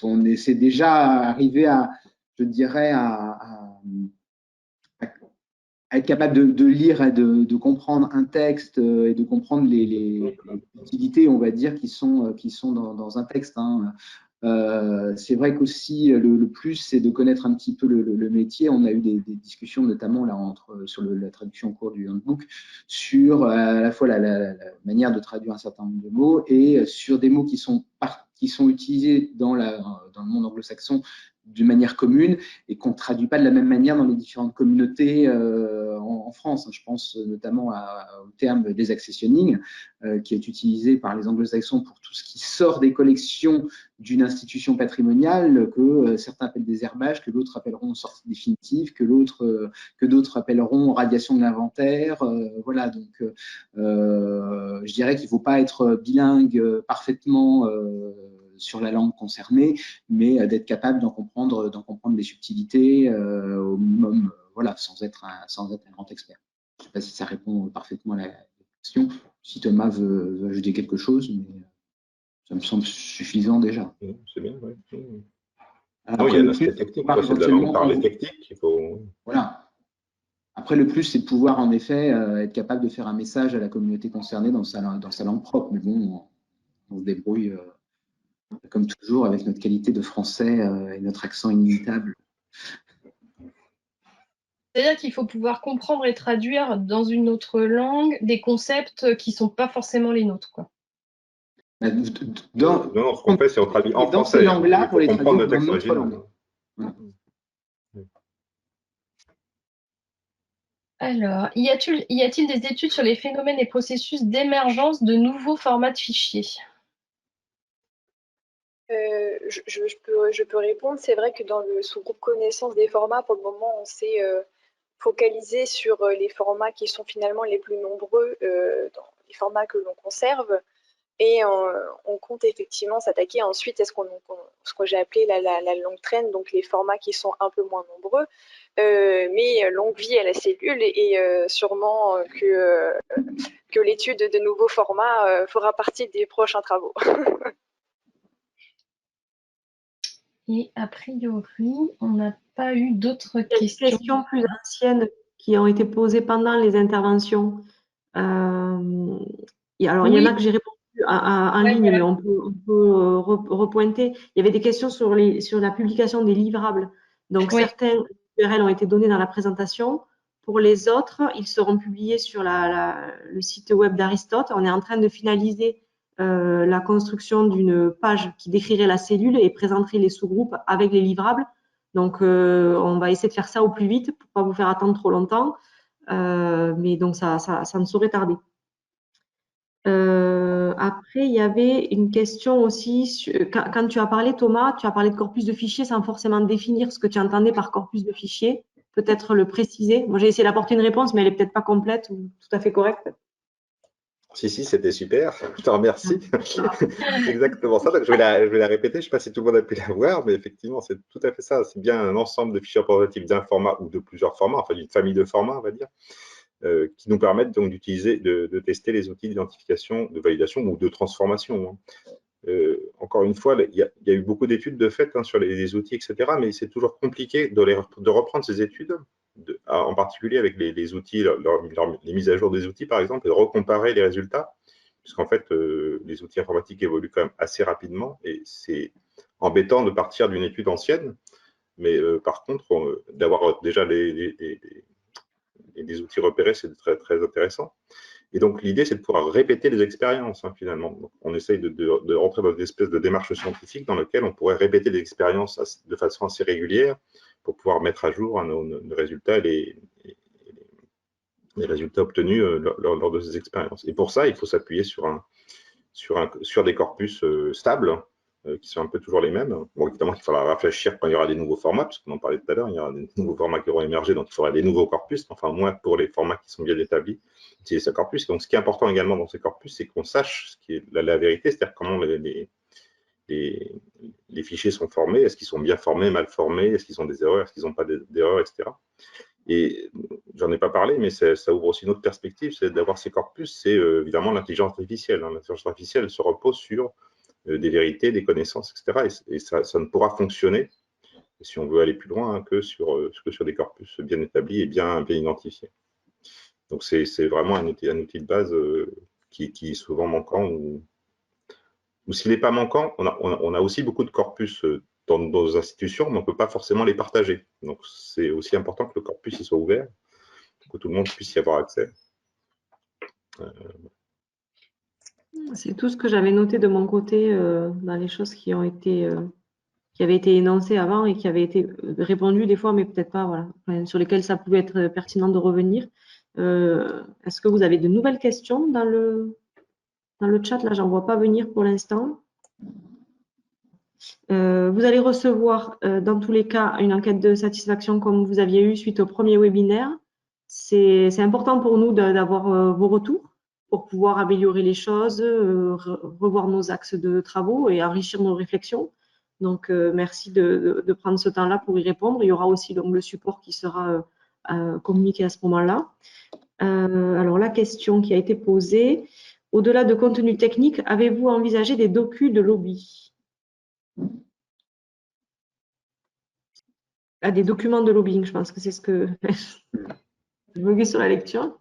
On essaie déjà d'arriver à, je dirais, à être capable de lire et de comprendre un texte et de comprendre les utilités, on va dire, qui sont dans un texte. Hein. C'est vrai qu'aussi le plus, c'est de connaître un petit peu le métier. On a eu des discussions notamment là sur la traduction en cours du handbook sur à la fois la manière de traduire un certain nombre de mots et sur des mots qui sont utilisés dans le monde anglo-saxon d'une manière commune et qu'on ne traduit pas de la même manière dans les différentes communautés en France. Je pense notamment au terme des accessioning, qui est utilisé par les anglo-saxons pour tout ce qui sort des collections d'une institution patrimoniale, que certains appellent des herbages, que d'autres appelleront sortie définitive, que d'autres appelleront radiation de l'inventaire. Voilà, donc je dirais qu'il ne faut pas être bilingue parfaitement sur la langue concernée, mais d'être capable d'en comprendre les subtilités au minimum, voilà, sans être un grand expert. Je ne sais pas si ça répond parfaitement à la question. Si Thomas veut ajouter quelque chose, mais ça me semble suffisant déjà. C'est bien, oui. Après, il y a un aspect technique, c'est de la langue parlée technique. Il faut... Voilà. Après, le plus, c'est de pouvoir, en effet, être capable de faire un message à la communauté concernée dans sa langue propre. Mais bon, on se débrouille, comme toujours, avec notre qualité de français et notre accent inimitable. C'est-à-dire qu'il faut pouvoir comprendre et traduire dans une autre langue des concepts qui ne sont pas forcément les nôtres, quoi. Non, ce qu'on fait, c'est on traduit en français. Dans ces langues-là, pour les traduire le texte dans notre original. langue. Voilà. Alors, y a-t-il des études sur les phénomènes et processus d'émergence de nouveaux formats de fichiers? Je peux répondre. C'est vrai que dans le sous-groupe connaissance des formats, pour le moment, on s'est focalisé sur les formats qui sont finalement les plus nombreux dans les formats que l'on conserve. Et on compte effectivement s'attaquer ensuite à ce que j'ai appelé la longue traîne, donc les formats qui sont un peu moins nombreux, mais longue vie à la cellule, et sûrement que l'étude de nouveaux formats fera partie des prochains travaux. Et a priori, on n'a pas eu d'autres questions. Des questions plus anciennes qui ont été posées pendant les interventions. Alors, il y en a que j'ai répondu en ligne, mais on peut repointer. Il y avait des questions sur la publication des livrables. Donc, certains URL ont été donnés dans la présentation. Pour les autres, ils seront publiés sur le site web d'Aristote. On est en train de finaliser la construction d'une page qui décrirait la cellule et présenterait les sous-groupes avec les livrables. Donc, on va essayer de faire ça au plus vite pour ne pas vous faire attendre trop longtemps. Mais donc, ça ne saurait tarder. Après, il y avait une question aussi, quand tu as parlé, Thomas, tu as parlé de corpus de fichiers sans forcément définir ce que tu entendais par corpus de fichiers. Peut-être le préciser. Moi, j'ai essayé d'apporter une réponse, mais elle n'est peut-être pas complète ou tout à fait correcte. Si, c'était super. Je te remercie. C'est exactement ça. Donc, je vais la répéter. Je ne sais pas si tout le monde a pu la voir, mais effectivement, c'est tout à fait ça. C'est bien un ensemble de fichiers représentatifs d'un format ou de plusieurs formats, enfin d'une famille de formats, on va dire, qui nous permettent donc d'utiliser, de tester les outils d'identification, de validation ou de transformation. Encore une fois, il y a eu beaucoup d'études de fait sur les outils, etc., mais c'est toujours compliqué de reprendre ces études, en particulier avec les outils, les mises à jour des outils, par exemple, et de recomparer les résultats, puisqu'en fait, les outils informatiques évoluent quand même assez rapidement, et c'est embêtant de partir d'une étude ancienne, mais par contre, d'avoir déjà des outils repérés, c'est très, très intéressant. Et donc, l'idée, c'est de pouvoir répéter les expériences, finalement. Donc, on essaye de rentrer dans une espèce de démarche scientifique dans laquelle on pourrait répéter les expériences de façon assez régulière pour pouvoir mettre à jour nos résultats et les résultats obtenus lors de ces expériences. Et pour ça, il faut s'appuyer sur des corpus stables, qui sont un peu toujours les mêmes. Bon, évidemment, il faudra réfléchir quand il y aura des nouveaux formats, puisqu'on en parlait tout à l'heure, il y aura des nouveaux formats qui auront émergé, donc il faudra des nouveaux corpus, enfin moins pour les formats qui sont bien établis, utiliser ce corpus. Donc, ce qui est important également dans ces corpus, c'est qu'on sache ce qui est la vérité, c'est-à-dire comment les fichiers sont formés, est-ce qu'ils sont bien formés, mal formés, est-ce qu'ils ont des erreurs, est-ce qu'ils n'ont pas d'erreurs, etc. Et j'en ai pas parlé, mais ça ouvre aussi une autre perspective, c'est d'avoir ces corpus, c'est évidemment l'intelligence artificielle. L'intelligence artificielle se repose sur des vérités, des connaissances, etc. Et ça ne pourra fonctionner, si on veut aller plus loin, que sur des corpus bien établis et bien identifiés. Donc, c'est vraiment un outil de base qui est souvent manquant. Ou s'il n'est pas manquant, on a aussi beaucoup de corpus dans nos institutions, mais on ne peut pas forcément les partager. Donc, c'est aussi important que le corpus soit ouvert, que tout le monde puisse y avoir accès. C'est tout ce que j'avais noté de mon côté dans les choses qui ont été qui avaient été énoncés avant et qui avaient été répondus des fois, mais peut-être pas, voilà, enfin, sur lesquels ça pouvait être pertinent de revenir. Est-ce que vous avez de nouvelles questions dans le chat? Là, j'en vois pas venir pour l'instant. Vous allez recevoir, dans tous les cas, une enquête de satisfaction comme vous aviez eu suite au premier webinaire. C'est important pour nous d'avoir vos retours pour pouvoir améliorer les choses, revoir nos axes de travaux et enrichir nos réflexions. Donc, merci de prendre ce temps-là pour y répondre. Il y aura aussi donc, le support qui sera communiqué à ce moment-là. Alors, la question qui a été posée, au-delà de contenu technique, avez-vous envisagé des docus de lobby? Des documents de lobbying, je pense que c'est ce que je buguais sur la lecture.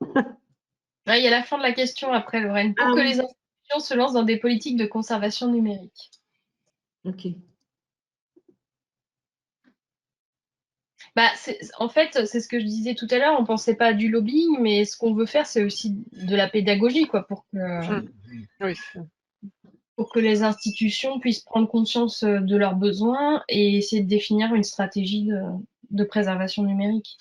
Il y a la fin de la question après, Lorraine. Pour que les institutions se lancent dans des politiques de conservation numérique. Ok. En fait, c'est ce que je disais tout à l'heure, on ne pensait pas à du lobbying, mais ce qu'on veut faire, c'est aussi de la pédagogie, quoi, pour que les institutions puissent prendre conscience de leurs besoins et essayer de définir une stratégie de préservation numérique.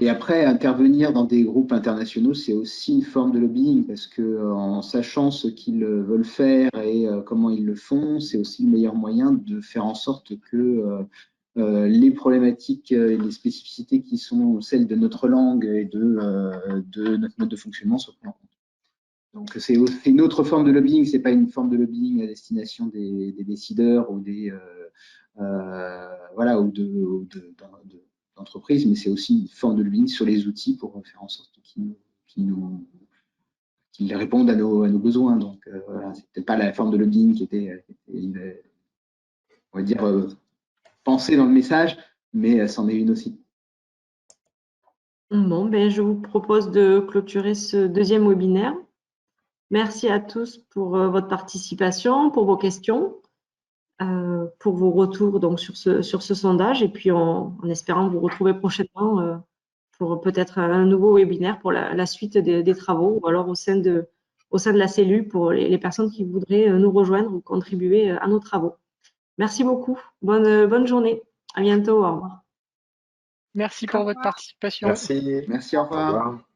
Et après, intervenir dans des groupes internationaux, c'est aussi une forme de lobbying parce que en sachant ce qu'ils veulent faire et comment ils le font, c'est aussi le meilleur moyen de faire en sorte que les problématiques et les spécificités qui sont celles de notre langue et de notre mode de fonctionnement soient prises en compte. Donc c'est une autre forme de lobbying, c'est pas une forme de lobbying à destination des décideurs ou voilà ou d'entreprises, mais c'est aussi une forme de lobbying sur les outils pour faire en sorte qu'ils répondent à nos besoins. Donc voilà, c'est peut-être pas la forme de lobbying qui était on va dire pensée dans le message, mais c'en est une aussi. Bon, ben, je vous propose de clôturer ce deuxième webinaire. Merci à tous pour votre participation, pour vos questions, pour vos retours donc, sur ce sondage, et puis en espérant vous retrouver prochainement pour peut-être un nouveau webinaire pour la suite des travaux, ou alors au sein de la cellule pour les personnes qui voudraient nous rejoindre ou contribuer à nos travaux. Merci beaucoup. Bonne journée. À bientôt. Au revoir. Merci pour votre participation. Merci. Merci, au revoir. Au revoir.